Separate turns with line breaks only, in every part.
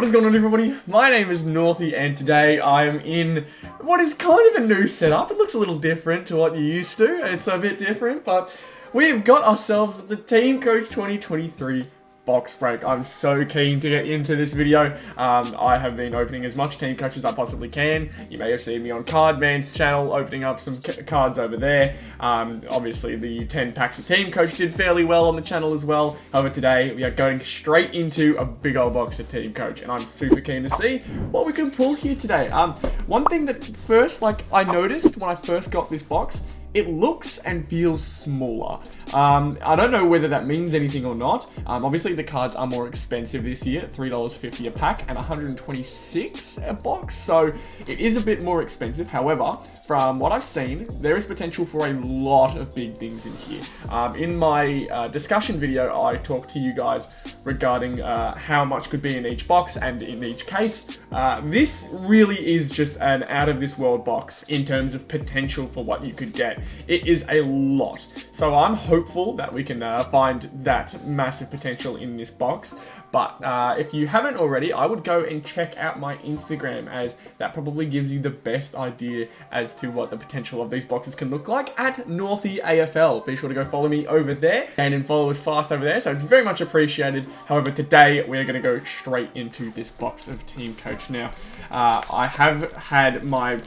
What is going on, everybody? My name is Northy, and today I am in what is kind of a new setup. It looks a little different to what you're used to. It's a bit different, but we've got ourselves the Teamcoach 2023 box break. I'm so keen to get into this video. I have been opening as much Teamcoach as I possibly can. You may have seen me on Cardman's channel opening up some cards over there. Obviously the 10 packs of Teamcoach did fairly well on the channel as well. However, today we are going straight into a big old box of Teamcoach, and I'm super keen to see what we can pull here today. One thing that first, I noticed when I first got this box, it looks and feels smaller. I don't know whether that means anything or not. Obviously the cards are more expensive this year, $3.50 a pack and $126 a box, so it is a bit more expensive. However, from what I've seen, there is potential for a lot of big things in here. In my discussion video, I talked to you guys regarding how much could be in each box and in each case. This really is just an out of this world box in terms of potential for what you could get. It is a lot. So I'm hopeful that we can find that massive potential in this box. But if you haven't already, I would go and check out my Instagram, as that probably gives you the best idea as to what the potential of these boxes can look like, at Northy AFL. Be sure to go follow me over there and follow us fast over there. So it's very much appreciated. However, today we're going to go straight into this box of Teamcoach. Now, I have had my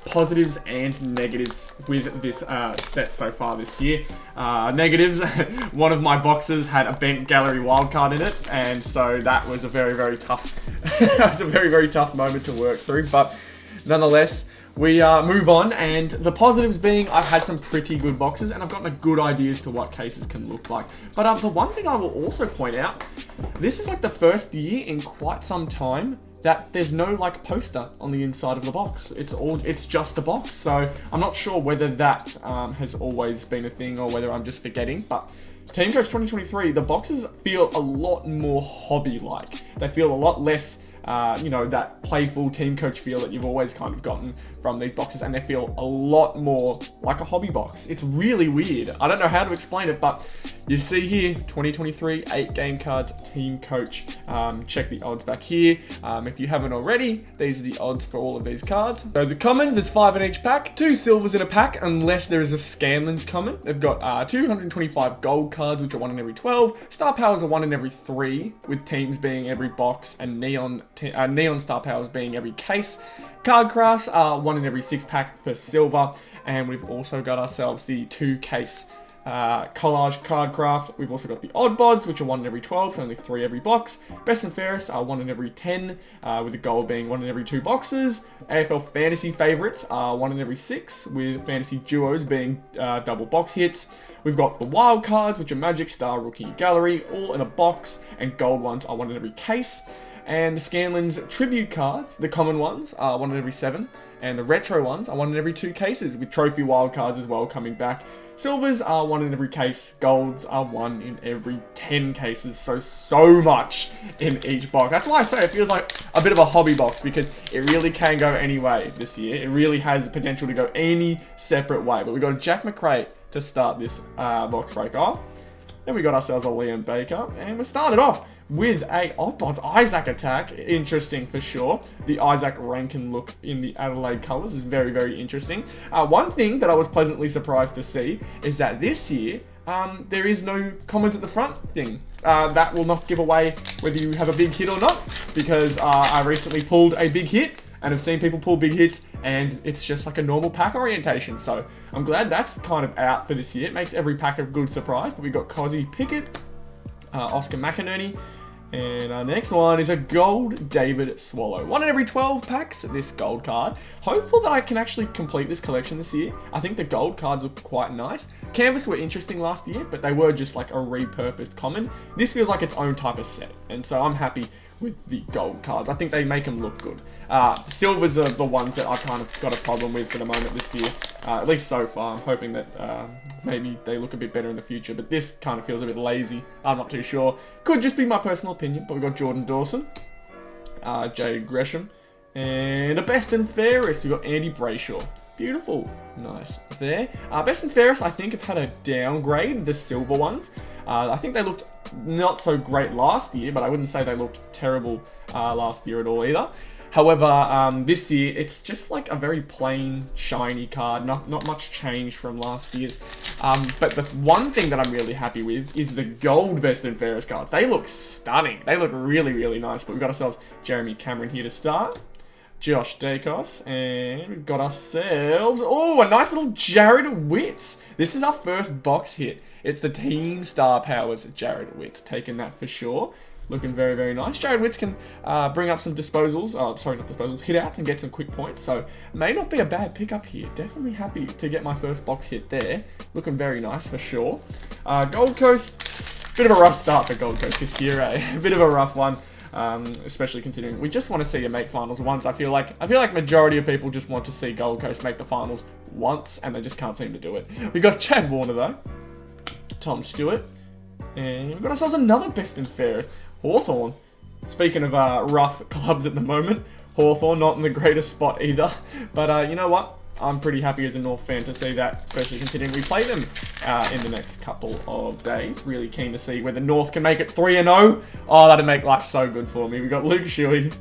positives and negatives with this set so far this year. Negatives, one of my boxes had a bent gallery wildcard in it, and so that was a very tough that was a very tough moment to work through, but nonetheless, we move on. And the positives being, I've had some pretty good boxes and I've gotten a good idea as to what cases can look like. But the one thing I will also point out, this is like the first year in quite some time that there's no poster on the inside of the box. It's just a box. So I'm not sure whether that has always been a thing or whether I'm just forgetting, but Teamcoach 2023, the boxes feel a lot more hobby-like. They feel a lot less that playful Teamcoach feel that you've always kind of gotten from these boxes, and they feel a lot more like a hobby box. It's really weird. I don't know how to explain it, but you see here, 2023, 8 game cards, Teamcoach. Check the odds back here. If you haven't already, these are the odds for all of these cards. So the commons, there's 5 in each pack, 2 silvers in a pack, unless there is a Scanlan's common. They've got 225 gold cards, which are 1 in every 12. Star powers are 1 in every 3, with teams being every box, and neon star powers being every case. Card crafts are 1 in every 6 pack for silver, and we've also got ourselves the 2 case collage card craft. We've also got the odd bods, which are 1 in every 12, so only 3 every box. Best and fairest are 1 in every 10, with the gold being 1 in every 2 boxes. AFL fantasy favorites are 1 in every 6, with fantasy duos being double box hits. We've got the wild cards, which are Magic, Star, Rookie, Gallery, all in a box, and gold ones are 1 in every case. And the Scanlan's tribute cards, the common ones, are 1 in every 7, and the retro ones are 1 in every 2 cases, with trophy wild cards as well coming back. Silvers are 1 in every case, golds are 1 in every 10 cases, so much in each box. That's why I say it feels like a bit of a hobby box, because it really can go any way this year. It really has the potential to go any separate way. But we got a Jack McRae to start this box break off. Then we got ourselves a Liam Baker, and we started off with a Oddbods Isaac attack. Interesting for sure. The Isaac Rankin look in the Adelaide colours is very interesting. One thing that I was pleasantly surprised to see is that this year, there is no comments at the front thing. That will not give away whether you have a big hit or not, because I recently pulled a big hit, and I've seen people pull big hits, and it's just like a normal pack orientation. So I'm glad that's kind of out for this year. It makes every pack a good surprise. But we've got Cozzy Pickett, Oscar McInerney, and our next one is a gold David Swallow. 1 in every 12 packs, this gold card. Hopeful that I can actually complete this collection this year. I think the gold cards look quite nice. Canvas were interesting last year, but they were just like a repurposed common. This feels like its own type of set, and so I'm happy with the gold cards. I think they make them look good. Silvers are the ones that I kind of got a problem with for the moment this year, at least so far. I'm hoping that maybe they look a bit better in the future, but this kind of feels a bit lazy. I'm not too sure. Could just be my personal opinion, but we've got Jordan Dawson, Jay Gresham, and a best and fairest, we've got Andy Brayshaw. Beautiful. Nice there. Best and fairest, I think, have had a downgrade, the silver ones. I think they looked not so great last year, but I wouldn't say they looked terrible last year at all either. However, this year, it's just like a very plain, shiny card. Not much change from last year's. But the one thing that I'm really happy with is the gold best and fairest cards. They look stunning. They look really, really nice. But we've got ourselves Jeremy Cameron here to start. Josh Dacos, and we've got ourselves, oh, a nice little Jared Witts. This is our first box hit. It's the Team Star Powers Jared Witts, taking that for sure. Looking very, very nice. Jared Witts can bring up some disposals, sorry, not disposals, hit outs and get some quick points, so may not be a bad pickup here. Definitely happy to get my first box hit there. Looking very nice for sure. Gold Coast, bit of a rough start for Gold Coast this year, eh? A bit of a rough one. Especially considering we just want to see you make finals once. I feel like majority of people just want to see Gold Coast make the finals once, and they just can't seem to do it. We got Chad Warner though, Tom Stewart, and we've got ourselves another best and fairest, Hawthorn. Speaking of rough clubs at the moment, Hawthorn not in the greatest spot either. But you know what? I'm pretty happy as a North fan to see that, especially considering we play them in the next couple of days. Really keen to see whether North can make it 3-0. Oh, that'd make life so good for me. We've got Luke Shuey,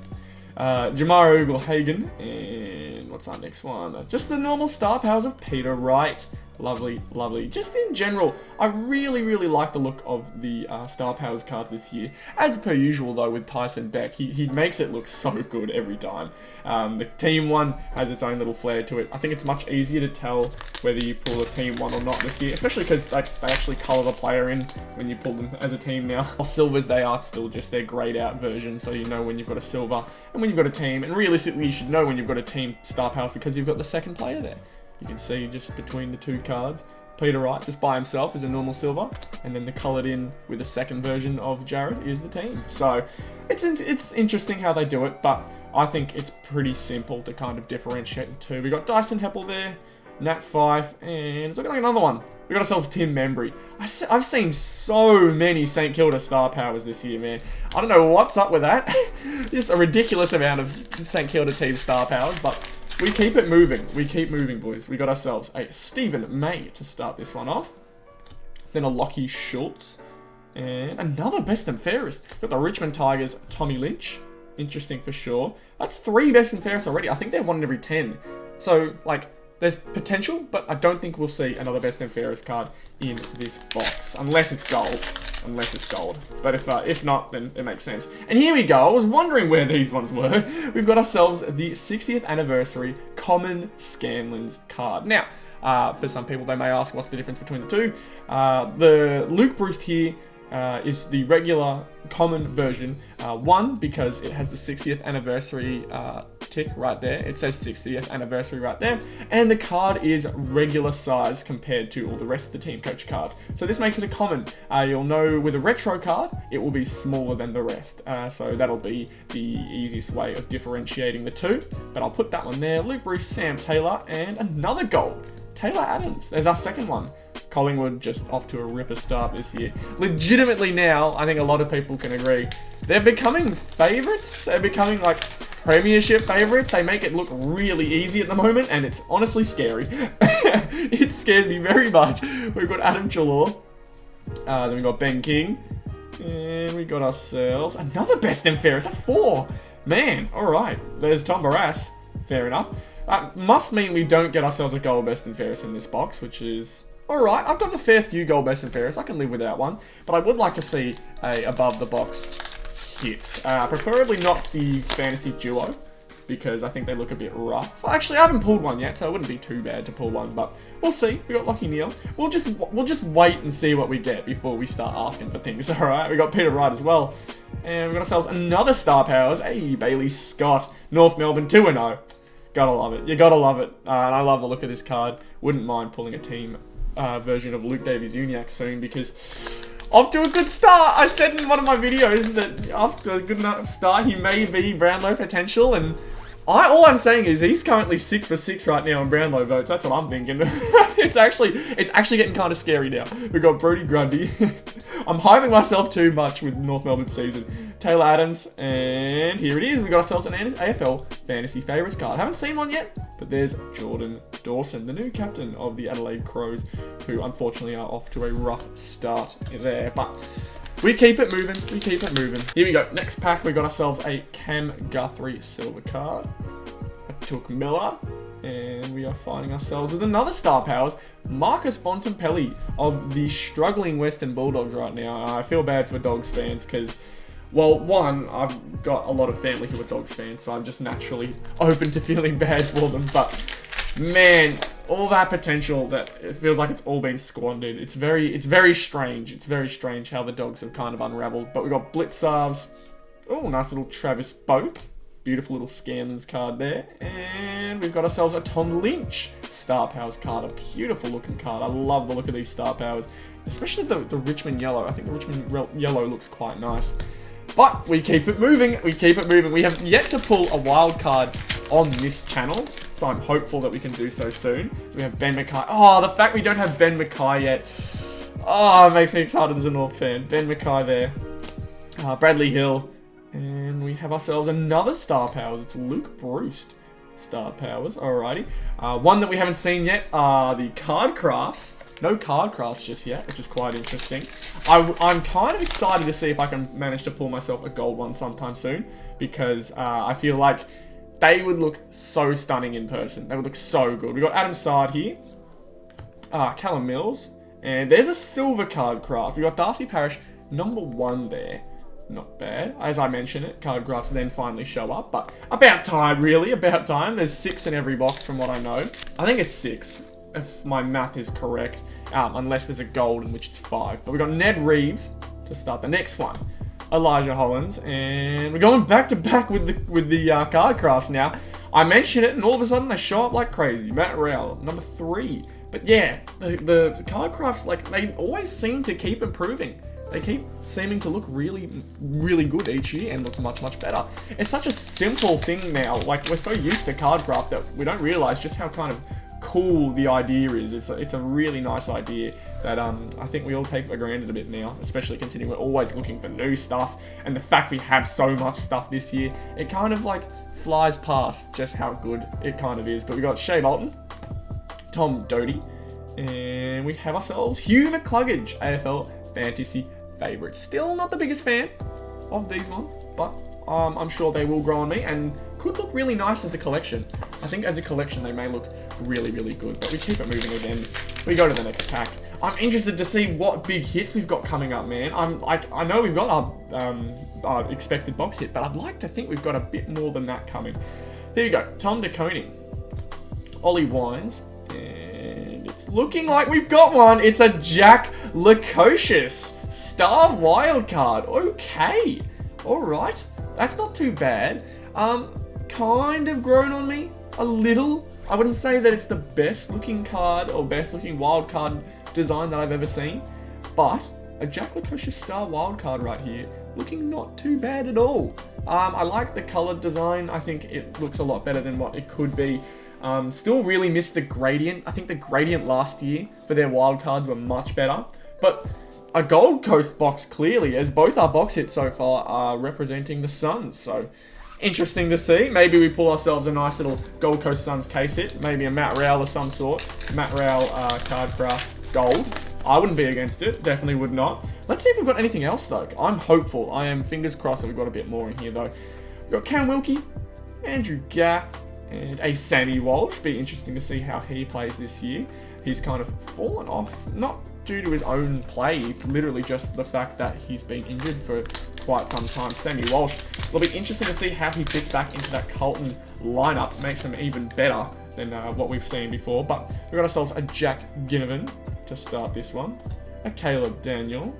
Jamar Ugle-Hagen, and what's our next one? Just the normal star powers of Peter Wright. Lovely, lovely. Just in general, I really, really like the look of the Star Powers cards this year. As per usual, though, with Tyson Beck, he makes it look so good every time. The team one has its own little flair to it. I think it's much easier to tell whether you pull a team one or not this year, especially because they actually colour the player in when you pull them as a team now. While silvers, they are still just their grayed out version, so you know when you've got a silver and when you've got a team. And realistically, you should know when you've got a team Star Powers because you've got the second player there. You can see just between the two cards, Peter Wright just by himself is a normal silver, and then the coloured in with a second version of Jared is the team. So it's interesting how they do it, but I think it's pretty simple to kind of differentiate the two. We got Dyson Heppel there, Nat Fife, and it's looking like another one. We got ourselves Tim Membry. I've seen so many St Kilda Star Powers this year, man. I don't know what's up with that. Just a ridiculous amount of St Kilda team Star Powers, but we keep it moving. We keep moving, boys. We got ourselves a Stephen May to start this one off. Then a Lockie Schultz. And another best and fairest. Got the Richmond Tigers, Tommy Lynch. Interesting for sure. That's 3 best and fairest already. I think they're 1 in every 10. So, like, there's potential, but I don't think we'll see another best and fairest card in this box. Unless it's gold. But if not, then it makes sense. And here we go. I was wondering where these ones were. We've got ourselves the 60th anniversary Common Scanlens card. Now, for some people, they may ask what's the difference between the two. The Luke Bruce here is the regular common version. One, because it has the 60th anniversary tick right there. It says 60th anniversary right there. And the card is regular size compared to all the rest of the Teamcoach cards. So this makes it a common. You'll know with a retro card, it will be smaller than the rest. So that'll be the easiest way of differentiating the two. But I'll put that one there. Luke Bruce, Sam Taylor, and another gold. Taylor Adams. There's our second one. Collingwood just off to a ripper start this year. Legitimately now, I think a lot of people can agree, they're becoming favourites. They're becoming like premiership favourites. They make it look really easy at the moment, and it's honestly scary. It scares me very much. We've got Adam Chalor. Then we've got Ben King. And we got ourselves another best and fairest. That's 4. Man, alright. There's Tom Barras. Fair enough. Must mean we don't get ourselves a gold best and fairest in this box, which is alright. I've gotten a fair few gold best and fairest. I can live without one. But I would like to see a above the box hit. Preferably not the fantasy duo, because I think they look a bit rough. Actually, I haven't pulled one yet, so it wouldn't be too bad to pull one, but we'll see. We got Lockie Neal. We'll just wait and see what we get before we start asking for things. Alright, we got Peter Wright as well. And we got ourselves another Star Powers. Hey, Bailey Scott, North Melbourne 2-0. Gotta love it. You gotta love it. And I love the look of this card. Wouldn't mind pulling a team version of Luke Davies-Uniacke soon, because off to a good start. I said in one of my videos that after a good enough start, he may be Brownlow potential, and all I'm saying is he's currently 6 for 6 right now on Brownlow votes. That's what I'm thinking. It's actually getting kind of scary now. We've got Brodie Grundy. I'm hyping myself too much with North Melbourne season. Taylor Adams, and here it is. We got ourselves an AFL Fantasy Favourites card. Haven't seen one yet. But there's Jordan Dawson, the new captain of the Adelaide Crows, who unfortunately are off to a rough start there. But we keep it moving. We keep it moving. Here we go. Next pack, we got ourselves a Cam Guthrie silver card. A Took Miller. And we are finding ourselves with another Star Powers, Marcus Bontempelli of the struggling Western Bulldogs right now. I feel bad for Dogs fans because, well, one, I've got a lot of family who are Dogs fans, so I'm just naturally open to feeling bad for them. But, man, all that potential, that it feels like it's all been squandered. It's very strange. It's very strange how the Dogs have kind of unraveled. But we've got Blitzarves. Oh, nice little Travis Boak. Beautiful little Scanlon's card there. And we've got ourselves a Tom Lynch Star Powers card. A beautiful looking card. I love the look of these Star Powers. Especially the Richmond yellow. I think the Richmond yellow looks quite nice. But we keep it moving. We keep it moving. We have yet to pull a wild card on this channel. So I'm hopeful that we can do so soon. So we have Ben Mackay. Oh, the fact we don't have Ben Mackay yet. Oh, it makes me excited as a North fan. Ben Mackay there. Bradley Hill. And we have ourselves another Star Powers. It's Luke Bruce Star Powers. Alrighty. One that we haven't seen yet are the card crafts. No card crafts just yet, which is quite interesting. I'm kind of excited to see if I can manage to pull myself a gold one sometime soon. Because I feel like they would look so stunning in person. They would look so good. We've got Adam Sard here. Callum Mills. And there's a silver card craft. We've got Darcy Parish, number 1 there. Not bad. As I mentioned it, card graphs then finally show up, but about time, really, about time. There's 6 in every box from what I know. I think it's 6, if my math is correct, unless there's a gold in which it's 5. But we've got Ned Reeves to start the next one. Elijah Hollins, and we're going back to back with the card crafts now. I mentioned it, and all of a sudden they show up like crazy. Matt Rowell, number 3. But yeah, the card crafts, like, they always seem to keep improving. They keep seeming to look really, really good each year and look much, much better. It's such a simple thing now. Like, we're so used to card craft that we don't realize just how kind of cool the idea is. It's a really nice idea that I think we all take for granted a bit now, especially considering we're always looking for new stuff. And the fact we have so much stuff this year, it kind of like flies past just how good it kind of is. But we got Shea Bolton, Tom Doty, and we have ourselves Hugh McCluggage, AFL Fantasy favourite. Still not the biggest fan of these ones, but I'm sure they will grow on me and could look really nice as a collection. I think as a collection they may look really, really good, but we keep it moving again. We go to the next pack. I'm interested to see what big hits we've got coming up, man. I know we've got our expected box hit, but I'd like to think we've got a bit more than that coming. There you go. Tom De Koning, Ollie Wines, and it's looking like we've got one. It's a Jack Lukosius Star Wildcard. Okay. Alright. That's not too bad. Kind of grown on me. A little. I wouldn't say that it's the best looking card or best looking wildcard design that I've ever seen. But a Jack Lukosius Star Wildcard right here. Looking not too bad at all. I like the colored design. I think it looks a lot better than what it could be. Still really miss the gradient. I think the gradient last year for their wildcards were much better. But a Gold Coast box clearly, as both our box hits so far are representing the Suns. So interesting to see. Maybe we pull ourselves a nice little Gold Coast Suns case hit. Maybe a Matt Rowell of some sort. Matt Rowell card craft gold. I wouldn't be against it. Definitely would not. Let's see if we've got anything else though. I'm hopeful. I am fingers crossed that we've got a bit more in here though. We've got Cam Wilkie, Andrew Gaff, and a Sammy Walsh. Be interesting to see how he plays this year. He's kind of fallen off, not due to his own play, literally just the fact that he's been injured for quite some time. Sammy Walsh, will be interesting to see how he fits back into that Carlton lineup. Makes him even better than what we've seen before. But we've got ourselves a Jack Ginnivan to start this one, a Caleb Daniel,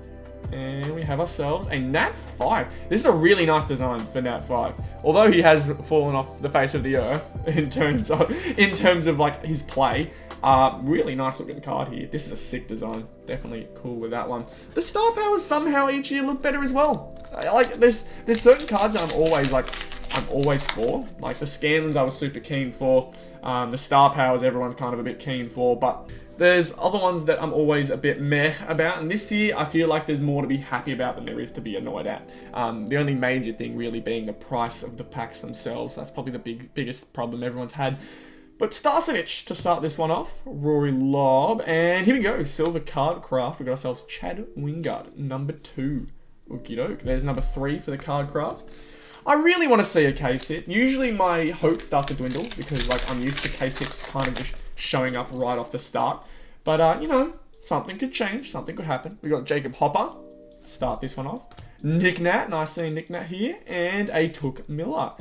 and we have ourselves a Nat 5. This is a really nice design for Nat 5. Although he has fallen off the face of the earth in terms of like his play, really nice looking card here. This is a sick design. Definitely cool with that one. The Star Powers somehow each year look better as well. Like there's certain cards that I'm always for. Like the Scanlons I was super keen for. The Star Powers everyone's kind of a bit keen for, but there's other ones that I'm always a bit meh about, and this year I feel like there's more to be happy about than there is to be annoyed at. The only major thing really being the price of the packs themselves. That's probably the biggest problem everyone's had. But Starcevic to start this one off. Rory Lobb. And here we go. Silver card craft. We've got ourselves Chad Wingard, number 2. Okie doke. There's number 3 for the card craft. I really want to see a case hit. Usually my hope starts to dwindle because like I'm used to case hits kind of just showing up right off the start. But you know, something could change. Something could happen. We got Jacob Hopper. Start this one off. Nick Nat. Nice seeing Nick Nat here. And a Took Miller.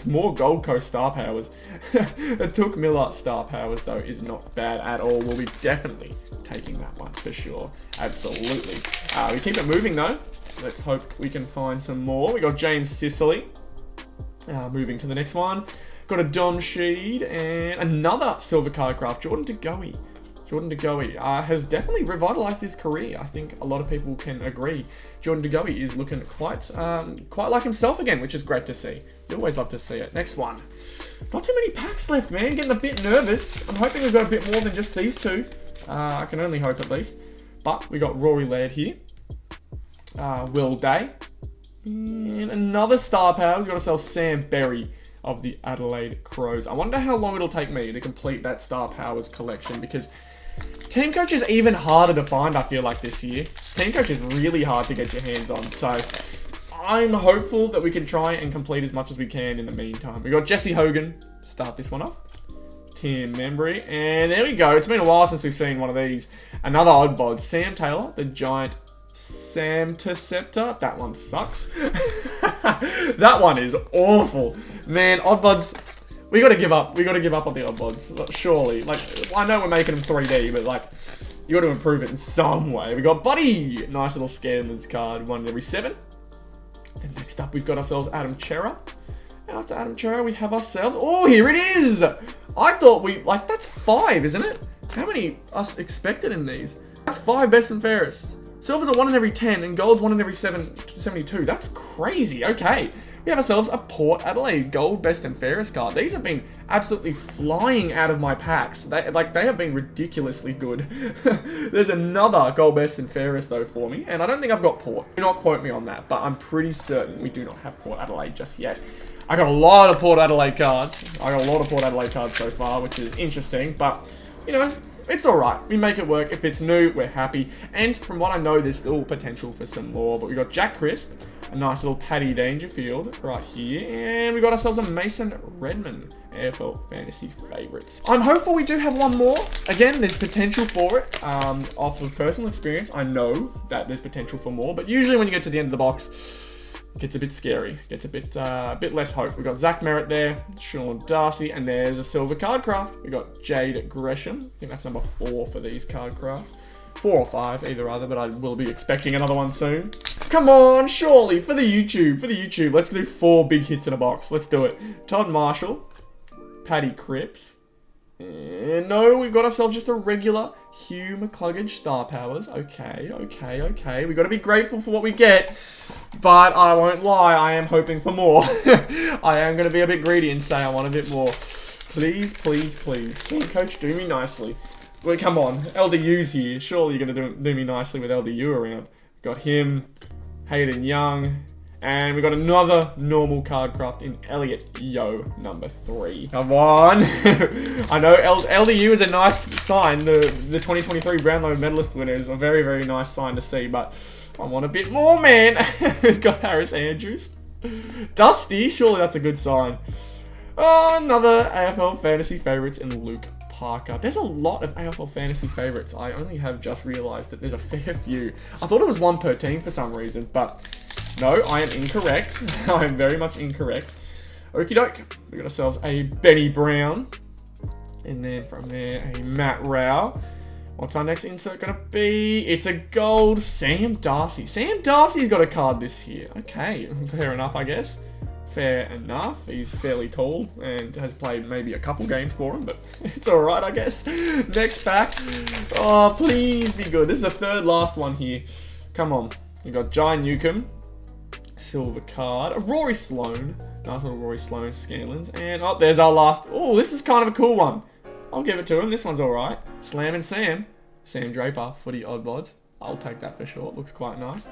More Gold Coast star powers. A Took Miller star powers though is not bad at all. We'll be definitely taking that one for sure. Absolutely. We keep it moving though. Let's hope we can find some more. We got James Sicily. Moving to the next one. Got a Dom Sheed and another silver card craft. Jordan DeGoey. Jordan DeGoey has definitely revitalized his career. I think a lot of people can agree. Jordan DeGoey is looking quite like himself again, which is great to see. You always love to see it. Next one. Not too many packs left, man. Getting a bit nervous. I'm hoping we've got a bit more than just these two. I can only hope at least. But we got Rory Laird here. Will Day. And another star power. We've got ourselves Sam Berry of the Adelaide Crows. I wonder how long it'll take me to complete that star powers collection because Teamcoach is even harder to find, I feel like, this year. Teamcoach is really hard to get your hands on. So I'm hopeful that we can try and complete as much as we can in the meantime. We got Jesse Hogan to start this one off. Tim Membry. And there we go. It's been a while since we've seen one of these. Another odd bod. Sam Taylor, the giant Samterceptor. That one sucks. That one is awful. Man, oddbods, we gotta give up. We gotta give up on the oddbods, surely. Like, I know we're making them 3D, but like, you gotta improve it in some way. We got Buddy. Nice little Scanlan's card, 1 in every 7. And next up, we've got ourselves Adam Chera. And after Adam Chera, we have ourselves... Oh, here it is! I thought we... Like, that's 5, isn't it? How many us expected in these? That's 5 best and fairest. Silver's a 1 in every 10, and gold's 1 in every 72. That's crazy. Okay. We have ourselves a Port Adelaide Gold Best and Fairest card. These have been absolutely flying out of my packs. They have been ridiculously good. There's another Gold Best and Fairest, though, for me, and I don't think I've got Port. Do not quote me on that, but I'm pretty certain we do not have Port Adelaide just yet. I got a lot of Port Adelaide cards. So far, which is interesting, but, you know... It's alright. We make it work. If it's new, we're happy. And from what I know, there's still potential for some more. But we got Jack Crisp, a nice little Paddy Dangerfield right here. And we got ourselves a Mason Redman, AFL Fantasy Favourites. I'm hopeful we do have one more. Again, there's potential for it. Off of personal experience, I know that there's potential for more. But usually when you get to the end of the box... It gets a bit scary. Gets a bit less hope. We've got Zach Merritt there, Sean Darcy, and there's a silver card craft. We've got Jade Gresham. I think that's number 4 for these card crafts. 4 or 5, either other, but I will be expecting another one soon. Come on, surely, for the YouTube. Let's do 4 big hits in a box. Let's do it. Todd Marshall, Paddy Cripps. And no, we've got ourselves just a regular Hugh McCluggage star powers. Okay. We've got to be grateful for what we get. But I won't lie, I am hoping for more. I am going to be a bit greedy and say I want a bit more. Please. Teamcoach, do me nicely. Well, come on, LDU's here. Surely you're going to do me nicely with LDU around. Got him, Hayden Young. And we got another normal card craft in Elliot Yo, number 3. Come on. I know LDU is a nice sign. The 2023 Brownlow medalist winner is a very, very nice sign to see. But I want a bit more, man. We got Harris Andrews. Dusty, surely that's a good sign. Oh, another AFL Fantasy Favourites in Luke Parker. There's a lot of AFL Fantasy Favourites. I only have just realised that there's a fair few. I thought it was 1 per team for some reason, but... No, I am incorrect. I am very much incorrect. Okie doke. We got ourselves a Benny Brown. And then from there, a Matt Rao. What's our next insert going to be? It's a gold Sam Darcy. Sam Darcy's got a card this year. Okay, fair enough, I guess. Fair enough. He's fairly tall and has played maybe a couple games for him, but it's alright, I guess. Next pack. Oh, please be good. This is the 3rd last one here. Come on. We got Jai Newcomb. Silver card. A Rory Sloane. Nice little Rory Sloane Scanlans. And, oh, there's our last. Oh, this is kind of a cool one. I'll give it to him. This one's alright. Slam and Sam. Sam Draper, footy oddbods. I'll take that for sure. It looks quite nice.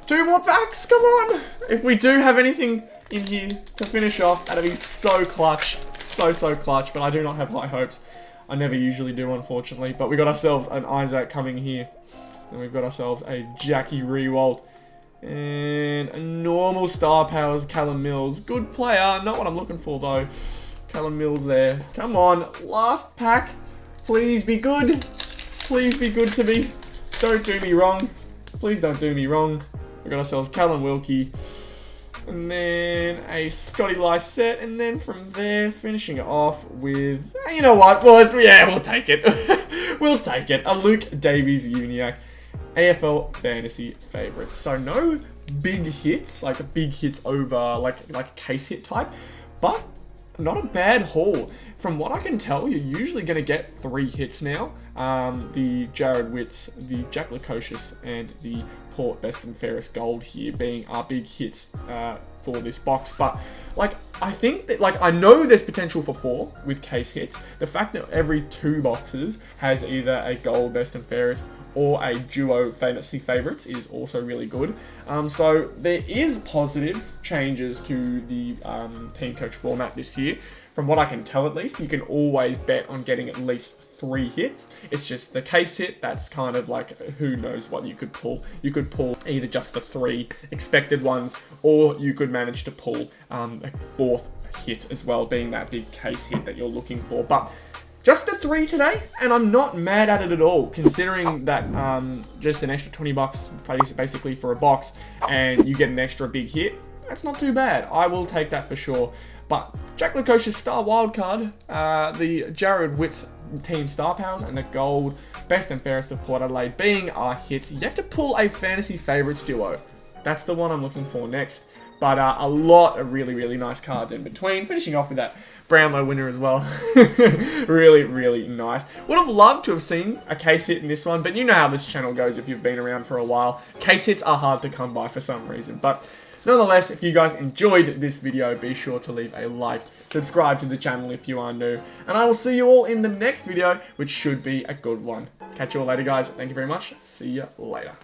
2 more packs. Come on. If we do have anything in here to finish off, that'd be so clutch. so clutch, but I do not have high hopes. I never usually do, unfortunately. But we got ourselves an Isaac coming here. And we've got ourselves a Jackie Rewalt. And a normal star powers, Callum Mills. Good player, not what I'm looking for though. Callum Mills there. Come on, last pack. Please be good. Please be good to me. Don't do me wrong. Please don't do me wrong. We got ourselves Callum Wilkie. And then a Scotty Lysette. And then from there, finishing it off with... You know what? Well, yeah, we'll take it. We'll take it. A Luke Davies-Uniacke. AFL Fantasy Favourites. So no big hits, like big hits over, like a case hit type. But not a bad haul. From what I can tell, you're usually going to get 3 hits now. The Jared Witts, the Jack Lukosius, and the Port Best and Fairest Gold here being our big hits for this box. But like, I think that, like, I know there's potential for 4 with case hits. The fact that every 2 boxes has either a Gold Best and Fairest or a duo fantasy favourites is also really good. So there is positive changes to the Teamcoach format this year. From what I can tell, at least, you can always bet on getting at least 3 hits. It's just the case hit, that's kind of like, who knows what you could pull. You could pull either just the 3 expected ones, or you could manage to pull a 4th hit as well, being that big case hit that you're looking for. But just the 3 today, and I'm not mad at it at all, considering that just an extra 20 bucks basically for a box, and you get an extra big hit. That's not too bad. I will take that for sure. But Jack Lukosius Star Wildcard, the Jared Witts Team Star Powers, and the Gold Best and Fairest of Port Adelaide being our hits. Yet to pull a Fantasy Favourites duo. That's the one I'm looking for next. But a lot of really nice cards in between. Finishing off with that Brownlow winner as well. really nice. Would have loved to have seen a case hit in this one, but you know how this channel goes if you've been around for a while. Case hits are hard to come by for some reason. But nonetheless, if you guys enjoyed this video, be sure to leave a like, subscribe to the channel if you are new, and I will see you all in the next video, which should be a good one. Catch you all later, guys. Thank you very much. See you later.